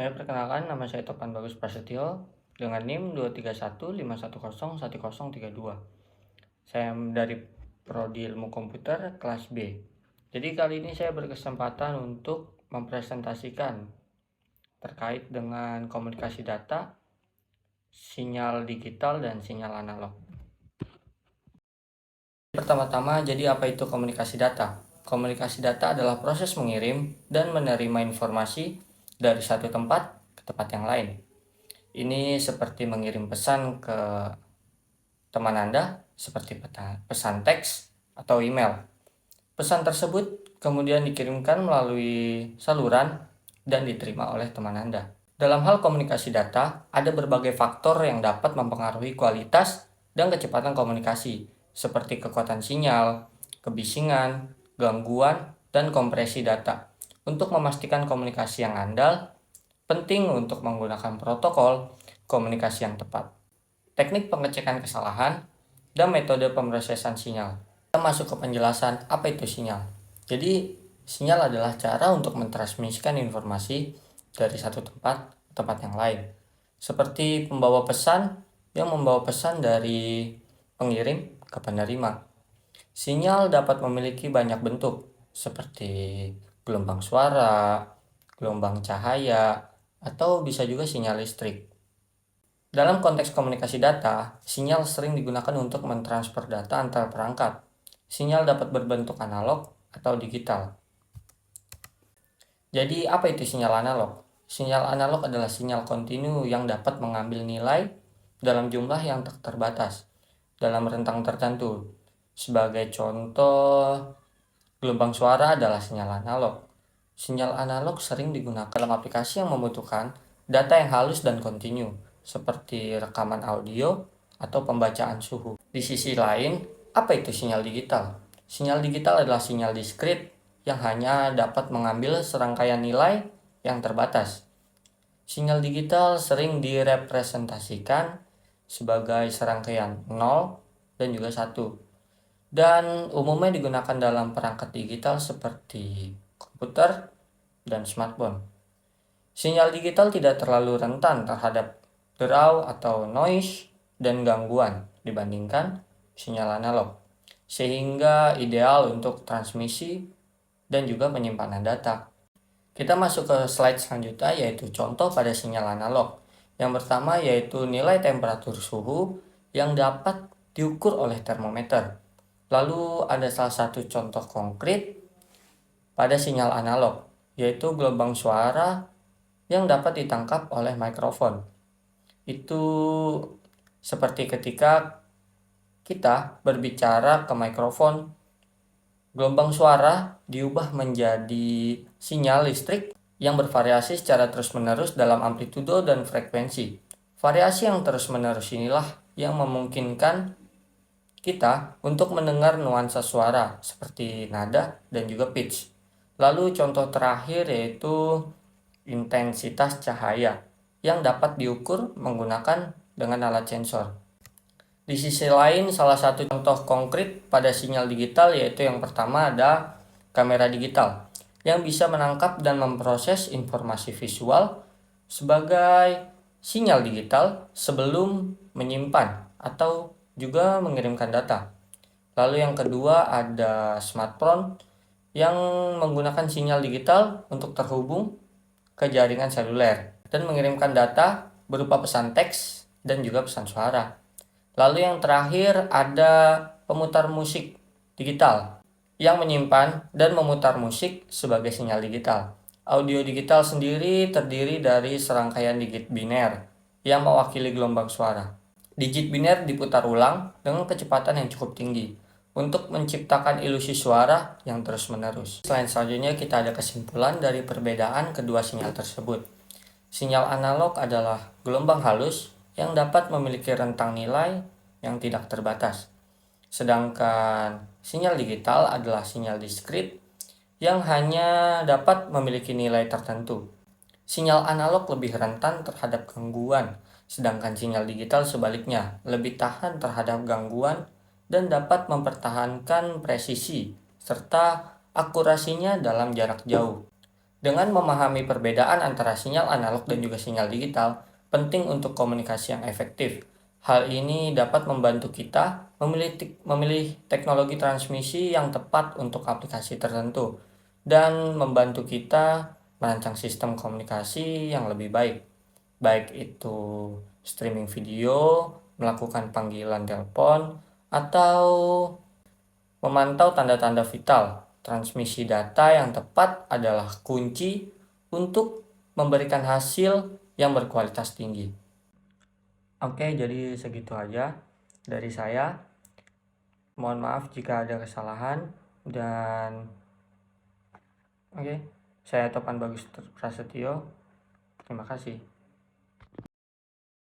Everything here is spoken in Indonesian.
Saya perkenalkan, nama saya Topan Bagus Prasetyo dengan NIM 23151011032. Saya dari Prodi Ilmu Komputer kelas B. Jadi kali ini saya berkesempatan untuk mempresentasikan terkait dengan komunikasi data, sinyal digital, dan sinyal analog. Pertama-tama, jadi apa itu komunikasi data? Komunikasi data adalah proses mengirim dan menerima informasi dari satu tempat ke tempat yang lain. Ini seperti mengirim pesan ke teman Anda, seperti pesan teks atau email. Pesan tersebut kemudian dikirimkan melalui saluran dan diterima oleh teman Anda. Dalam hal komunikasi data, ada berbagai faktor yang dapat mempengaruhi kualitas dan kecepatan komunikasi, seperti kekuatan sinyal, kebisingan, gangguan, dan kompresi data. Untuk memastikan komunikasi yang andal, penting untuk menggunakan protokol komunikasi yang tepat, teknik pengecekan kesalahan, dan metode pemrosesan sinyal. Kita masuk ke penjelasan apa itu sinyal. Jadi, sinyal adalah cara untuk mentransmisikan informasi dari satu tempat ke tempat yang lain. Seperti pembawa pesan yang membawa pesan dari pengirim ke penerima. Sinyal dapat memiliki banyak bentuk, seperti gelombang suara, gelombang cahaya, atau bisa juga sinyal listrik. Dalam konteks komunikasi data, sinyal sering digunakan untuk mentransfer data antar perangkat. Sinyal dapat berbentuk analog atau digital. Jadi, apa itu sinyal analog? Sinyal analog adalah sinyal kontinu yang dapat mengambil nilai dalam jumlah yang tak terbatas dalam rentang tertentu. Sebagai contoh, gelombang suara adalah sinyal analog. Sinyal analog sering digunakan dalam aplikasi yang membutuhkan data yang halus dan kontinu, seperti rekaman audio atau pembacaan suhu. Di sisi lain, apa itu sinyal digital? Sinyal digital adalah sinyal diskrit yang hanya dapat mengambil serangkaian nilai yang terbatas. Sinyal digital sering direpresentasikan sebagai serangkaian 0 dan juga 1. Dan umumnya digunakan dalam perangkat digital seperti komputer dan smartphone. Sinyal digital tidak terlalu rentan terhadap derau atau noise dan gangguan dibandingkan sinyal analog, sehingga ideal untuk transmisi dan juga penyimpanan data. Kita masuk ke slide selanjutnya, yaitu contoh pada sinyal analog. Yang pertama yaitu nilai temperatur suhu yang dapat diukur oleh termometer. Lalu ada salah satu contoh konkret pada sinyal analog, yaitu gelombang suara yang dapat ditangkap oleh mikrofon. Itu seperti ketika kita berbicara ke mikrofon, gelombang suara diubah menjadi sinyal listrik yang bervariasi secara terus-menerus dalam amplitudo dan frekuensi. Variasi yang terus-menerus inilah yang memungkinkan kita untuk mendengar nuansa suara seperti nada dan juga pitch. Lalu contoh terakhir yaitu intensitas cahaya yang dapat diukur menggunakan dengan alat sensor. Di sisi lain, salah satu contoh konkret pada sinyal digital yaitu yang pertama ada kamera digital yang bisa menangkap dan memproses informasi visual sebagai sinyal digital sebelum menyimpan atau juga mengirimkan data. Lalu yang kedua ada smartphone yang menggunakan sinyal digital untuk terhubung ke jaringan seluler dan mengirimkan data berupa pesan teks dan juga pesan suara. Lalu yang terakhir ada pemutar musik digital yang menyimpan dan memutar musik sebagai sinyal digital. Audio digital sendiri terdiri dari serangkaian digit biner yang mewakili gelombang suara. Digit biner diputar ulang dengan kecepatan yang cukup tinggi untuk menciptakan ilusi suara yang terus-menerus. Selanjutnya kita ada kesimpulan dari perbedaan kedua sinyal tersebut. Sinyal analog adalah gelombang halus yang dapat memiliki rentang nilai yang tidak terbatas. Sedangkan sinyal digital adalah sinyal diskrit yang hanya dapat memiliki nilai tertentu. Sinyal analog lebih rentan terhadap gangguan, sedangkan sinyal digital sebaliknya lebih tahan terhadap gangguan dan dapat mempertahankan presisi serta akurasinya dalam jarak jauh. Dengan memahami perbedaan antara sinyal analog dan juga sinyal digital, penting untuk komunikasi yang efektif. Hal ini dapat membantu kita memilih teknologi transmisi yang tepat untuk aplikasi tertentu dan membantu kita merancang sistem komunikasi yang lebih baik, baik itu streaming video, melakukan panggilan telepon, atau memantau tanda-tanda vital. Transmisi data yang tepat adalah kunci untuk memberikan hasil yang berkualitas tinggi. Oke, jadi segitu aja dari saya. Mohon maaf jika ada kesalahan dan oke, saya Topan Bagus Prasetyo. Terima kasih.